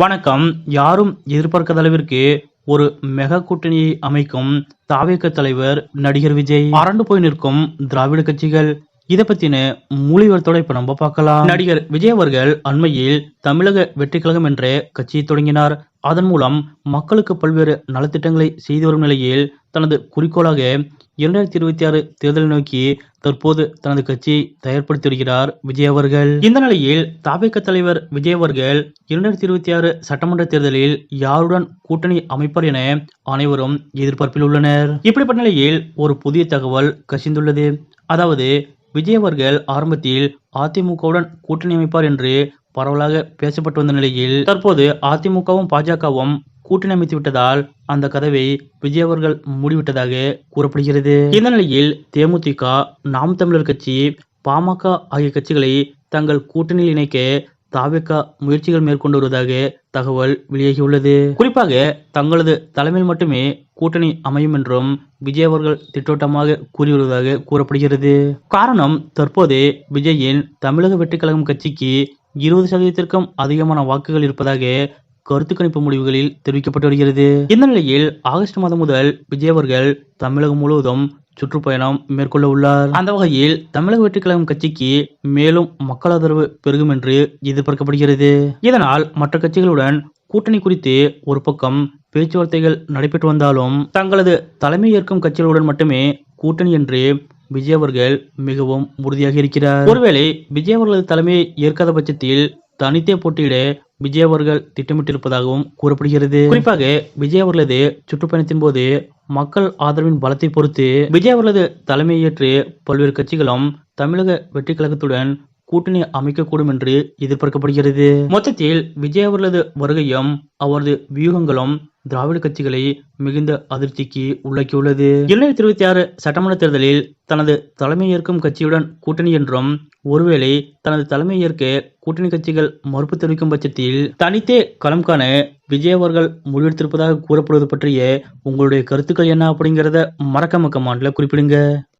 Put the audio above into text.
வணக்கம். யாரும் எதிர்பார்க்காத அளவிற்கு ஒரு மெகா கூட்டணியை அமைக்கும் தாவேக தலைவர் நடிகர் விஜய். அரண்டு போய் நிற்கும் திராவிட கட்சிகள். இத பத்தின முழு விவரத்தோட இப்ப நம்ம பார்க்கலாம். நடிகர் விஜய் அவர்கள் அண்மையில் தமிழக வெற்றி கழகம் என்ற கட்சியை தொடங்கினார். அதன் மூலம் மக்களுக்கு பல்வேறு நலத்திட்டங்களை செய்து வரும் நிலையில் தனது குறிக்கோளாக 2026 தேர்தலை நோக்கி தற்போது தனது கட்சியை தயார்படுத்தி வருகிறார் விஜய் அவர்கள். இந்த நிலையில் தாவேக தலைவர் விஜய் அவர்கள் 2026 சட்டமன்ற தேர்தலில் யாருடன் கூட்டணி அமைப்பார் என அனைவரும் எதிர்பார்ப்பில் உள்ளனர். இப்படிப்பட்ட நிலையில் ஒரு புதிய தகவல் கசிந்துள்ளது. அதாவது விஜய் அவர்கள் ஆரம்பத்தில் அதிமுகவுடன் கூட்டணி அமைப்பார் என்று பரவலாக பேசப்பட்டு வந்த நிலையில் தற்போது அதிமுகவும் பாஜகவும் கூட்டணி அமைத்து விட்டதால் அந்த கதவை விஜய் அவர்கள் மூடிவிட்டதாக கூறப்படுகிறது. இந்த நிலையில் தேமுதிக, நாம் தமிழர் கட்சி, பாமக ஆகிய கட்சிகளை தங்கள் கூட்டணியில் இணைக்க தாவேக முயற்சிகள் மேற்கொண்டு வருவதாக தகவல் வெளியாகியுள்ளது. குறிப்பாக தங்களது தலைமையில் மட்டுமே கூட்டணி அமையும் என்றும் விஜய் அவர்கள் திட்டவட்டமாக கூறி வருவதாக கூறப்படுகிறது. காரணம், தற்போது விஜயின் தமிழக வெற்றி கழகம் கட்சிக்கு 20% அதிகமான வாக்குகள் இருப்பதாக கருத்து கணிப்பு முடிவுகளில் தெரிவிக்கப்பட்டு வருகிறது. இந்த நிலையில் ஆகஸ்ட் மாதம் முதல் விஜய் அவர்கள் தமிழகம் முழுவதும் சுற்றுப்பயணம் மேற்கொள்ள உள்ளார். அந்த வகையில் தமிழக வெற்றி கழகம் கட்சிக்கு மேலும் மக்கள் ஆதரவு பெருகும் என்று எதிர்பார்க்கப்படுகிறது. இதனால் மற்ற கட்சிகளுடன் கூட்டணி குறித்து ஒரு பக்கம் பேச்சுவார்த்தைகள் நடைபெற்று வந்தாலும் தங்களது தலைமை ஏற்கும் கட்சிகளுடன் மட்டுமே கூட்டணி என்று விஜய் அவர்கள் மிகவும் உறுதியாக இருக்கிறார். ஒருவேளை விஜய் அவர்களது தலைமையை ஏற்காத பட்சத்தில் தனித்தே போட்டியிட விஜய் அவர்கள் திட்டமிட்டிருப்பதாகவும் கூறப்படுகிறது. குறிப்பாக விஜய் அவர்களது சுற்றுப்பயணத்தின் போது மக்கள் ஆதரவின் பலத்தை பொறுத்து விஜய் அவர்களது தலைமையை ஏற்று பல்வேறு கட்சிகளும் தமிழக வெற்றி கழகத்துடன் கூட்டணி அமைக்கக்கூடும் என்று எதிர்பார்க்கப்படுகிறது. மொத்தத்தில் விஜய் அவர்களது வருகையும் அவரது வியூகங்களும் திராவிட கட்சிகளை மிகுந்த அதிர்ச்சிக்கு உள்ளாக்கியுள்ளது. 2026 சட்டமன்ற தேர்தலில் தனது தலைமை ஏற்கும் கட்சியுடன் கூட்டணி என்றும், ஒருவேளை தனது தலைமை ஏற்க கூட்டணி கட்சிகள் மறுப்பு தெரிவிக்கும் பட்சத்தில் தனித்தே களம் காண விஜய் அவர்கள் முடிவெடுத்திருப்பதாக கூறப்படுவது பற்றிய உங்களுடைய கருத்துக்கள் என்ன அப்படிங்கிறத மறக்காம கமெண்ட்ல குறிப்பிடுங்க.